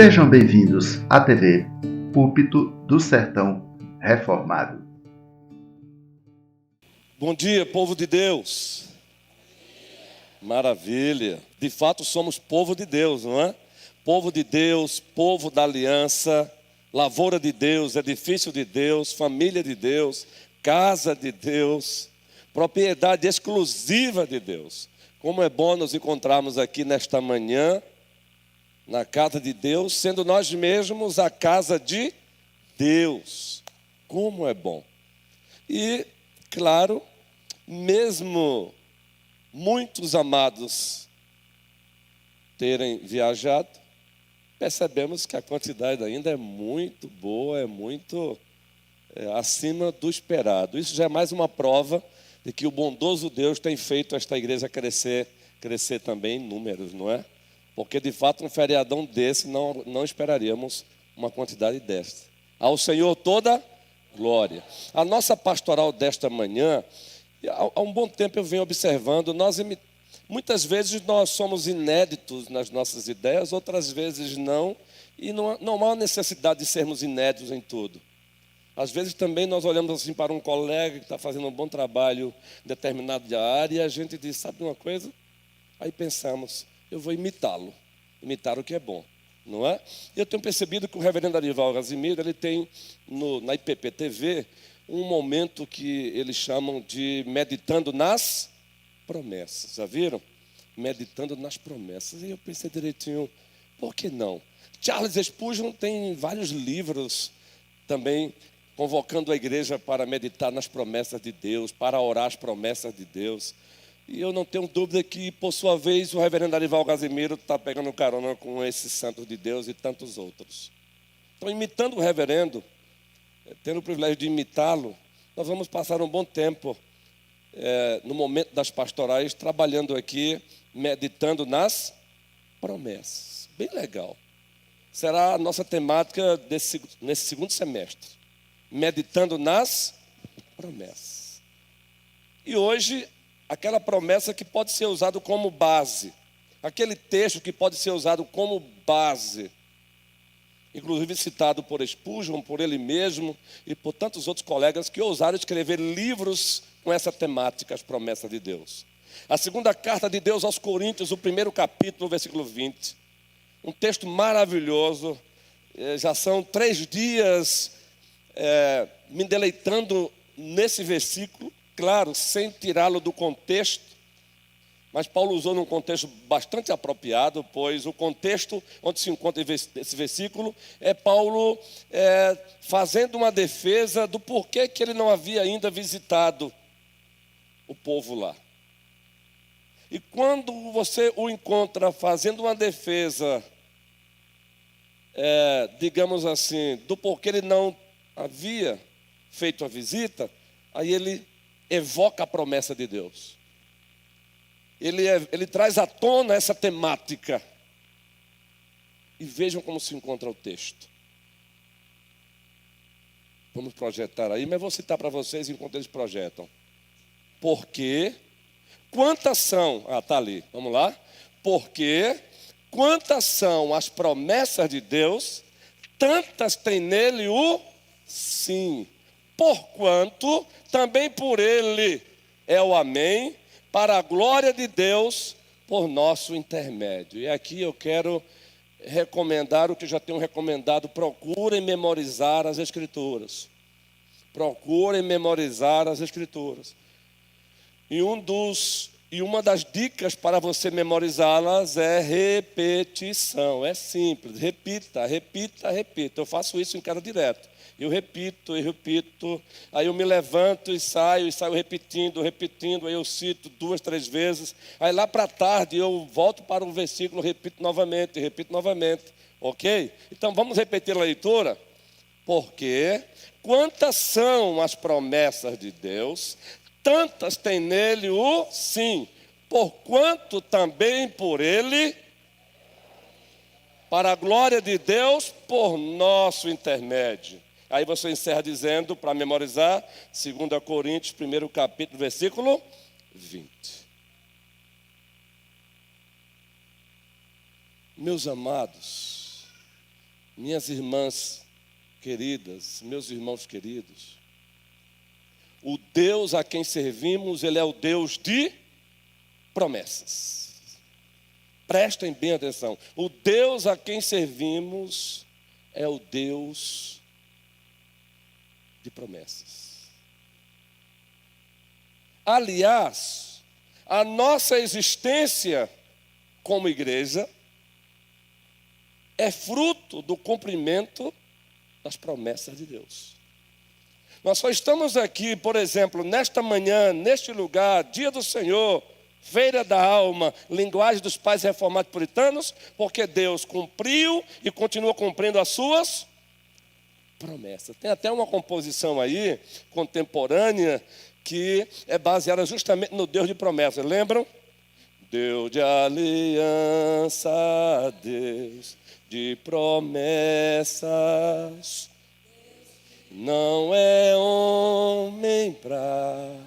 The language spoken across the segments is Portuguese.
Sejam bem-vindos à TV Púlpito do Sertão Reformado. Bom dia, povo de Deus. Maravilha. De fato, somos povo de Deus, não é? Povo de Deus, povo da aliança, lavoura de Deus, edifício de Deus, família de Deus, casa de Deus, propriedade exclusiva de Deus. Como é bom nos encontrarmos aqui nesta manhã, na casa de Deus, sendo nós mesmos a casa de Deus. Como é bom. E, claro, mesmo muitos amados terem viajado, percebemos que a quantidade ainda é muito boa, é muito acima do esperado. Isso já é mais uma prova de que o bondoso Deus tem feito esta igreja crescer também em números, não é? Porque, de fato, um feriadão desse não esperaríamos uma quantidade desta. Ao Senhor toda glória. A nossa pastoral desta manhã, há um bom tempo eu venho observando, muitas vezes nós somos inéditos nas nossas ideias, outras vezes não, e não há necessidade de sermos inéditos em tudo. Às vezes também nós olhamos assim para um colega que está fazendo um bom trabalho em determinada área e a gente diz, sabe uma coisa? Aí pensamos, eu vou imitá-lo, imitar o que é bom, não é? E eu tenho percebido que o reverendo Arival Casimiro, ele tem na IPP TV um momento que eles chamam de meditando nas promessas, já viram? Meditando nas promessas. E eu pensei direitinho, por que não? Charles Spurgeon tem vários livros também convocando a igreja para meditar nas promessas de Deus, para orar as promessas de Deus. E eu não tenho dúvida que, por sua vez, o reverendo Arival Casimiro está pegando carona com esses santos de Deus e tantos outros. Então, imitando o reverendo, tendo o privilégio de imitá-lo, nós vamos passar um bom tempo, no momento das pastorais, trabalhando aqui, meditando nas promessas. Bem legal. Será a nossa temática nesse segundo semestre. Meditando nas promessas. E hoje, aquela promessa que pode ser usada como base. Aquele texto que pode ser usado como base. Inclusive citado por Spurgeon, por ele mesmo e por tantos outros colegas que ousaram escrever livros com essa temática, as promessas de Deus. A segunda carta de Deus aos Coríntios, o primeiro capítulo, versículo 20. Um texto maravilhoso. Já são 3 dias me deleitando nesse versículo, claro, sem tirá-lo do contexto, mas Paulo usou num contexto bastante apropriado, pois o contexto onde se encontra esse versículo é Paulo fazendo uma defesa do porquê que ele não havia ainda visitado o povo lá. E quando você o encontra fazendo uma defesa, digamos assim, do porquê ele não havia feito a visita, aí ele evoca a promessa de Deus. Ele traz à tona essa temática. E vejam como se encontra o texto. Vamos projetar aí, mas vou citar para vocês enquanto eles projetam. Porque quantas são... está ali, vamos lá. Porque quantas são as promessas de Deus, tantas tem nele o sim. Porquanto também por ele é o amém, para a glória de Deus, por nosso intermédio. E aqui eu quero recomendar o que já tenho recomendado: procurem memorizar as Escrituras. Procurem memorizar as Escrituras. E uma das dicas para você memorizá-las é repetição. É simples, repita, repita, repita. Eu faço isso em casa direto. Eu repito, aí eu me levanto e saio repetindo, aí eu cito 2, 3 vezes, aí lá para tarde eu volto para o versículo, repito novamente, ok? Então vamos repetir a leitura? Porque quantas são as promessas de Deus, tantas tem nele o sim, porquanto também por ele, para a glória de Deus, por nosso intermédio. Aí você encerra dizendo, para memorizar, 2 Coríntios, 1º capítulo, versículo 20. Meus amados, Minhas irmãs queridas, meus irmãos queridos, o Deus a quem servimos, Ele é o Deus de promessas. Prestem bem atenção. O Deus a quem servimos é o Deus de promessas. Aliás, a nossa existência como igreja é fruto do cumprimento das promessas de Deus. Nós só estamos aqui, por exemplo, nesta manhã, neste lugar, dia do Senhor, feira da alma, linguagem dos pais reformados puritanos, porque Deus cumpriu e continua cumprindo as suas promessas. Tem até uma composição aí, contemporânea, que é baseada justamente no Deus de promessas. Lembram? Deus de aliança, Deus de promessas, não é homem para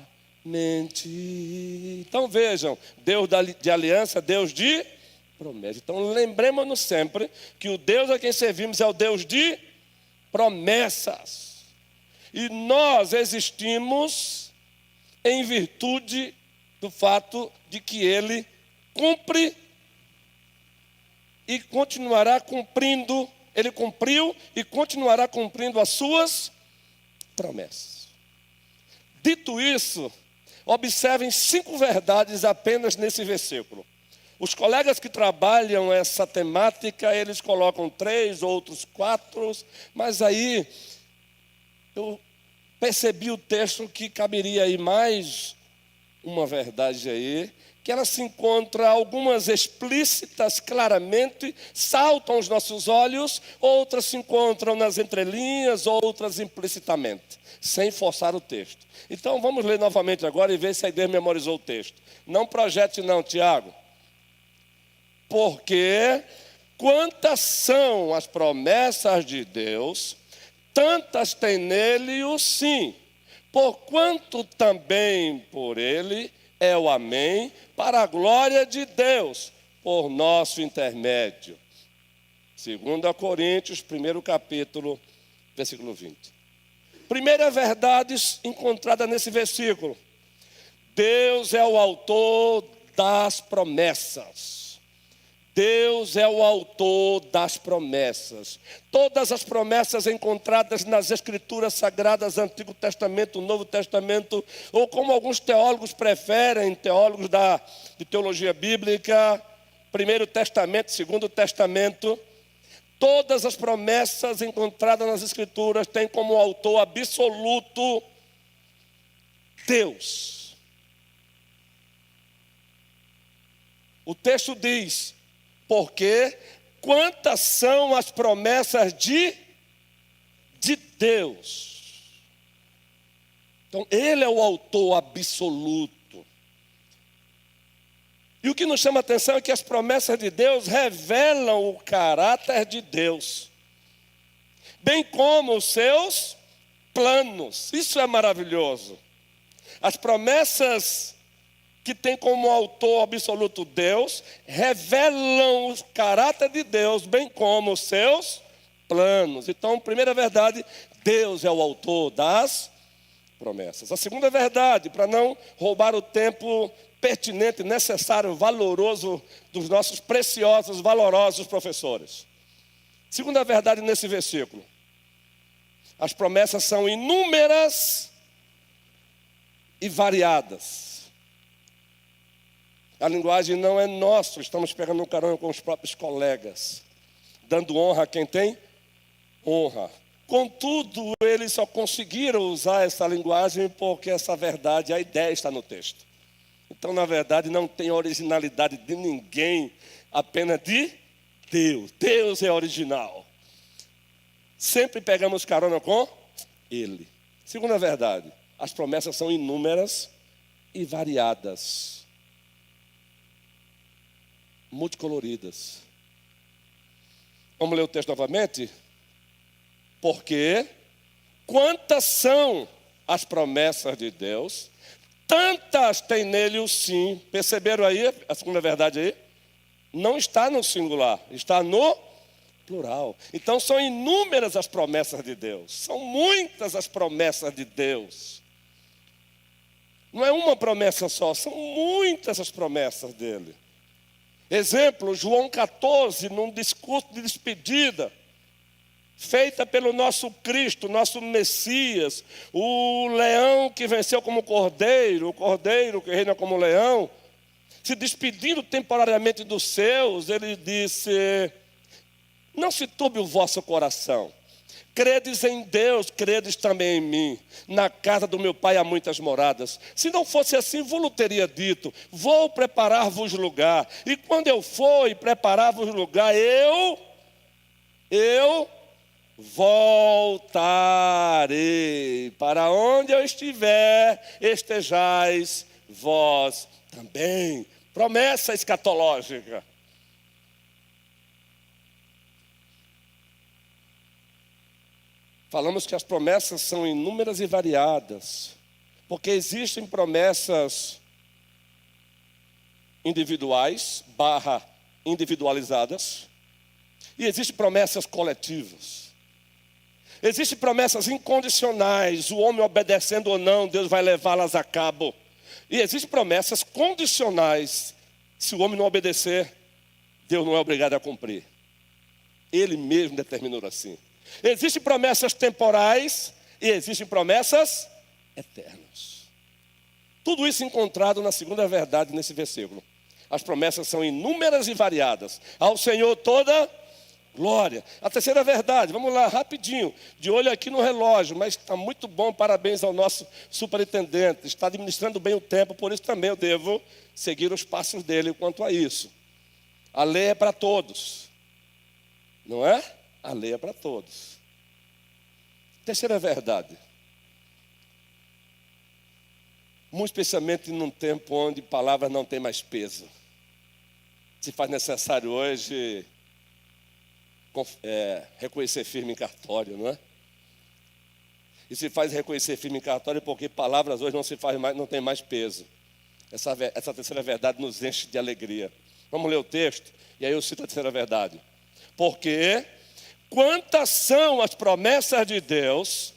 mentir. Então vejam, Deus de aliança, Deus de promessa. Então lembremos-nos sempre que o Deus a quem servimos é o Deus de promessas. E nós existimos em virtude do fato de que Ele cumpre e continuará cumprindo. Ele cumpriu e continuará cumprindo as suas promessas. Dito isso, observem 5 verdades apenas nesse versículo. Os colegas que trabalham essa temática, eles colocam 3, outros 4, mas aí eu percebi o texto que caberia aí mais uma verdade aí, que ela se encontra algumas explícitas claramente, saltam aos nossos olhos, outras se encontram nas entrelinhas, outras implicitamente, sem forçar o texto. Então vamos ler novamente agora e ver se a igreja memorizou o texto. Não projete não, Tiago. Porque quantas são as promessas de Deus, tantas tem nele o sim, porquanto também por ele é o amém, para a glória de Deus, por nosso intermédio. 2 Coríntios, 1º capítulo, versículo 20. Primeira verdade encontrada nesse versículo: Deus é o autor das promessas. Deus é o autor das promessas. Todas as promessas encontradas nas Escrituras Sagradas, Antigo Testamento, Novo Testamento, ou como alguns teólogos preferem, teólogos de teologia bíblica, Primeiro Testamento, Segundo Testamento, todas as promessas encontradas nas Escrituras têm como autor absoluto Deus. O texto diz: porque quantas são as promessas de Deus. Então, Ele é o autor absoluto. E o que nos chama a atenção é que as promessas de Deus revelam o caráter de Deus, bem como os seus planos. Isso é maravilhoso. As promessas que tem como autor absoluto Deus, revelam o caráter de Deus, bem como os seus planos. Então, primeira verdade, Deus é o autor das promessas. A segunda verdade, para não roubar o tempo pertinente, necessário, valoroso dos nossos preciosos, valorosos professores. Segunda verdade nesse versículo: as promessas são inúmeras e variadas. A linguagem não é nossa, estamos pegando um carona com os próprios colegas, dando honra a quem tem honra. Contudo, eles só conseguiram usar essa linguagem porque essa verdade, a ideia está no texto. Então, na verdade, não tem originalidade de ninguém, apenas de Deus. Deus é original. Sempre pegamos carona com Ele. Segunda verdade, as promessas são inúmeras e variadas, multicoloridas. Vamos ler o texto novamente? Porque quantas são as promessas de Deus, tantas tem nele o sim. Perceberam aí a segunda verdade aí? Não está no singular, está no Plural. Então são inúmeras as promessas de Deus. São muitas as promessas de Deus. Não é uma promessa só, são muitas as promessas dele. Exemplo, João 14, num discurso de despedida, feita pelo nosso Cristo, nosso Messias, o leão que venceu como cordeiro, o cordeiro que reina como leão, se despedindo temporariamente dos seus, ele disse: não se turbe o vosso coração. Credes em Deus, credes também em mim. Na casa do meu pai há muitas moradas. Se não fosse assim, vou-lo teria dito: vou preparar-vos lugar. E quando eu for e preparar-vos lugar, eu voltarei. Para onde eu estiver, estejais vós também. Promessa escatológica. Falamos que as promessas são inúmeras e variadas, porque existem promessas individuais, individualizadas, e existem promessas coletivas. Existem promessas incondicionais, o homem obedecendo ou não, Deus vai levá-las a cabo. E existem promessas condicionais, se o homem não obedecer, Deus não é obrigado a cumprir. Ele mesmo determinou assim. Existem promessas temporais e existem promessas eternas. Tudo isso encontrado na segunda verdade nesse versículo. As promessas são inúmeras e variadas. Ao Senhor toda glória. A terceira verdade, vamos lá rapidinho, de olho aqui no relógio, mas está muito bom, parabéns ao nosso superintendente. Está administrando bem o tempo, por isso também eu devo seguir os passos dele quanto a isso. A lei é para todos, não é? A lei é para todos. Terceira verdade. Muito especialmente num tempo onde palavras não têm mais peso. Se faz necessário hoje reconhecer firme em cartório, não é? E se faz reconhecer firme em cartório porque palavras hoje não tem mais peso. Essa terceira verdade nos enche de alegria. Vamos ler o texto e aí eu cito a terceira verdade. Porque quantas são as promessas de Deus,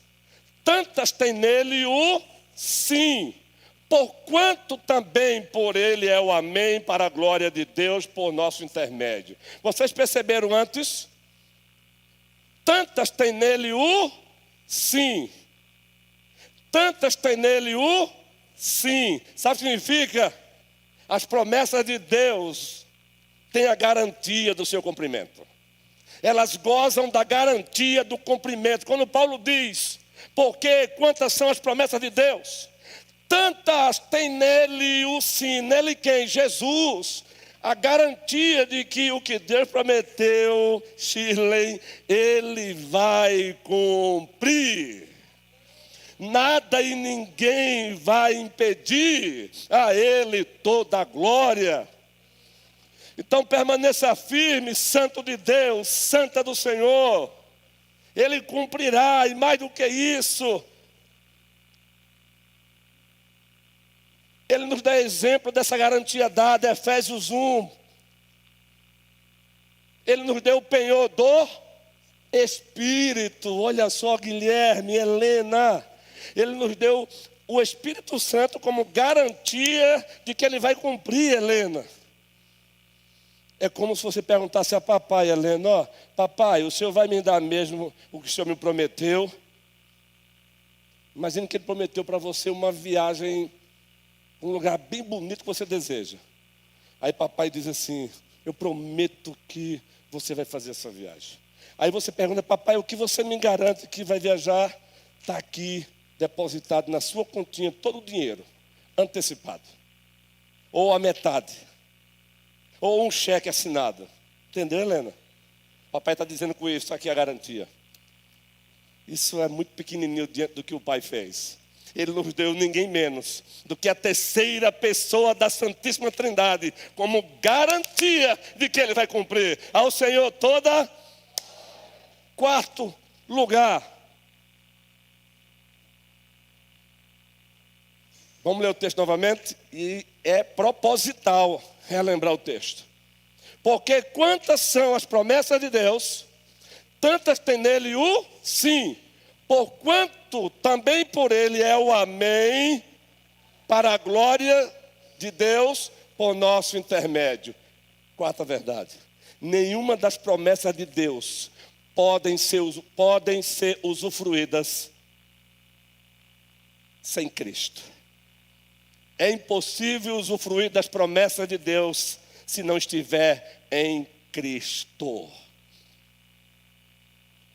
tantas tem nele o sim. Porquanto também por ele é o amém, para a glória de Deus, por nosso intermédio. Vocês perceberam antes? Tantas tem nele o sim. Tantas tem nele o sim. Sabe o que significa? As promessas de Deus têm a garantia do seu cumprimento. Elas gozam da garantia do cumprimento. Quando Paulo diz, porque quantas são as promessas de Deus? Tantas tem nele o sim. Nele quem? Jesus. A garantia de que o que Deus prometeu, Shirley, Ele vai cumprir. Nada e ninguém vai impedir a Ele toda a glória. Então permaneça firme, santo de Deus, santa do Senhor. Ele cumprirá, e mais do que isso, Ele nos dá exemplo dessa garantia dada, Efésios 1. Ele nos deu o penhor do Espírito. Olha só, Guilherme, Helena. Ele nos deu o Espírito Santo como garantia de que Ele vai cumprir, Helena. É como se você perguntasse a papai, Helena, ó, papai, o senhor vai me dar mesmo o que o senhor me prometeu? Imagine que Ele prometeu para você uma viagem, um lugar bem bonito que você deseja. Aí papai diz assim, eu prometo que você vai fazer essa viagem. Aí você pergunta, papai, o que você me garante que vai viajar? Está aqui, depositado na sua continha, todo o dinheiro, antecipado. Ou a metade. Ou um cheque assinado. Entendeu, Helena? Papai está dizendo com isso, aqui é a garantia. Isso é muito pequenininho diante do que o Pai fez. Ele nos deu ninguém menos do que a terceira pessoa da Santíssima Trindade, como garantia de que Ele vai cumprir. Ao Senhor toda. Quarto lugar. Vamos ler o texto novamente, e é proposital relembrar o texto. Porque quantas são as promessas de Deus, tantas tem nele o sim, porquanto também por ele é o amém, para a glória de Deus por nosso intermédio. Quarta verdade: nenhuma das promessas de Deus podem ser usufruídas sem Cristo. É impossível usufruir das promessas de Deus se não estiver em Cristo.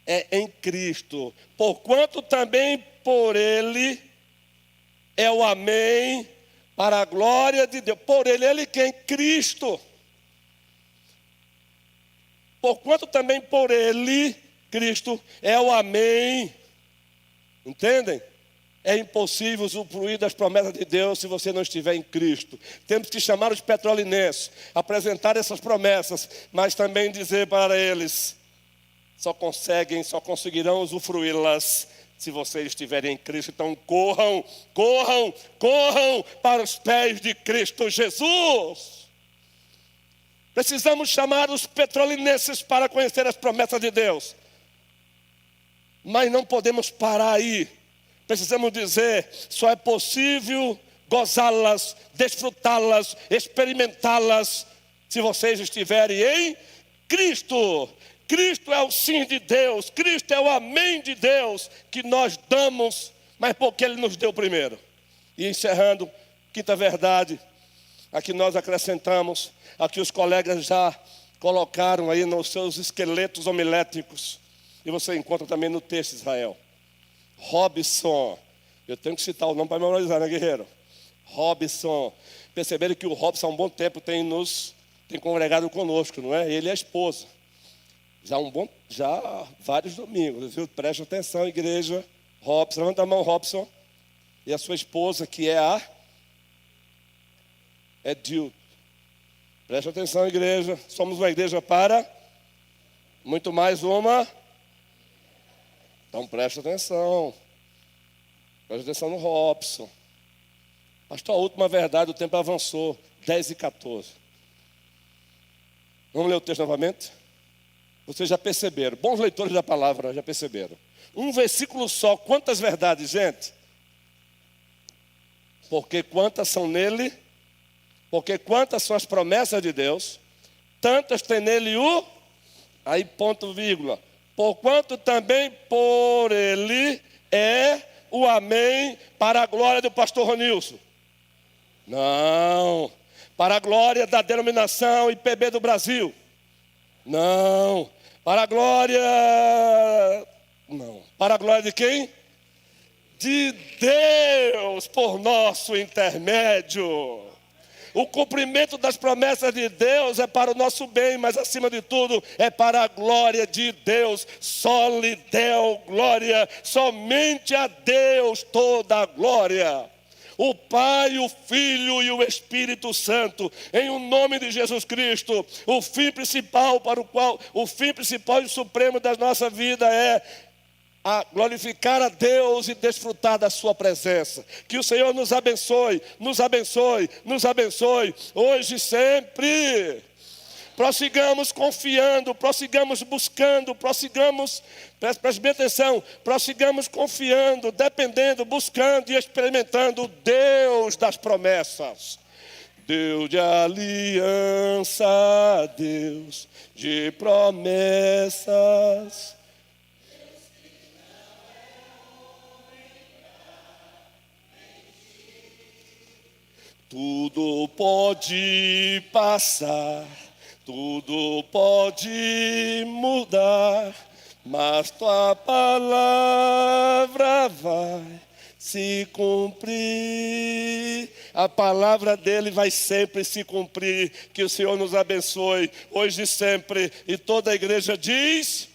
É em Cristo. Porquanto também por ele é o amém, para a glória de Deus. Por ele quem? Cristo. Porquanto também por ele, Cristo, é o amém. Entendem? É impossível usufruir das promessas de Deus se você não estiver em Cristo. Temos que chamar os petrolinenses, apresentar essas promessas, mas também dizer para eles: só conseguirão usufruí-las se vocês estiverem em Cristo. Então corram para os pés de Cristo Jesus. Precisamos chamar os petrolinenses para conhecer as promessas de Deus, mas não podemos parar aí. Precisamos dizer: só é possível gozá-las, desfrutá-las, experimentá-las se vocês estiverem em Cristo. Cristo é o sim de Deus, Cristo é o amém de Deus que nós damos, mas porque Ele nos deu primeiro. E encerrando, quinta verdade, a que nós acrescentamos, a que os colegas já colocaram aí nos seus esqueletos homiléticos, e você encontra também no texto, Israel. Robson, eu tenho que citar o nome para memorizar, né, guerreiro? Robson. Perceberam que o Robson há um bom tempo tem congregado conosco, não é? Ele e a esposa. Já vários domingos, viu? Preste atenção, igreja. Robson, levanta a mão, Robson. E a sua esposa, que é a Edil. Preste atenção, igreja. Somos uma igreja para muito mais uma. Então preste atenção. Preste atenção no Robson. Pastor, a última verdade, o tempo avançou. 10:14. Vamos ler o texto novamente? Vocês já perceberam. Bons leitores da palavra já perceberam. Um versículo só. Quantas verdades, gente? Porque quantas são nele? Porque quantas são as promessas de Deus? Tantas tem nele o... Aí ponto, vírgula. Porquanto também por ele é o amém, para a glória do pastor Ronilson. Não. Para a glória da denominação IPB do Brasil. Não. Para a glória... Não. Para a glória de quem? De Deus, por nosso intermédio. O cumprimento das promessas de Deus é para o nosso bem, mas acima de tudo é para a glória de Deus. Só lhe deu glória, somente a Deus toda a glória. O Pai, o Filho e o Espírito Santo, em o nome de Jesus Cristo, o fim principal e supremo da nossa vida é a glorificar a Deus e desfrutar da sua presença. Que o Senhor nos abençoe, nos abençoe, nos abençoe, hoje e sempre. Prossigamos confiando, prossigamos buscando, prossigamos, preste bem atenção, prossigamos confiando, dependendo, buscando e experimentando o Deus das promessas. Deus de aliança, Deus de promessas. Tudo pode passar, tudo pode mudar, mas tua palavra vai se cumprir. A palavra dele vai sempre se cumprir. Que o Senhor nos abençoe hoje e sempre. E toda a igreja diz...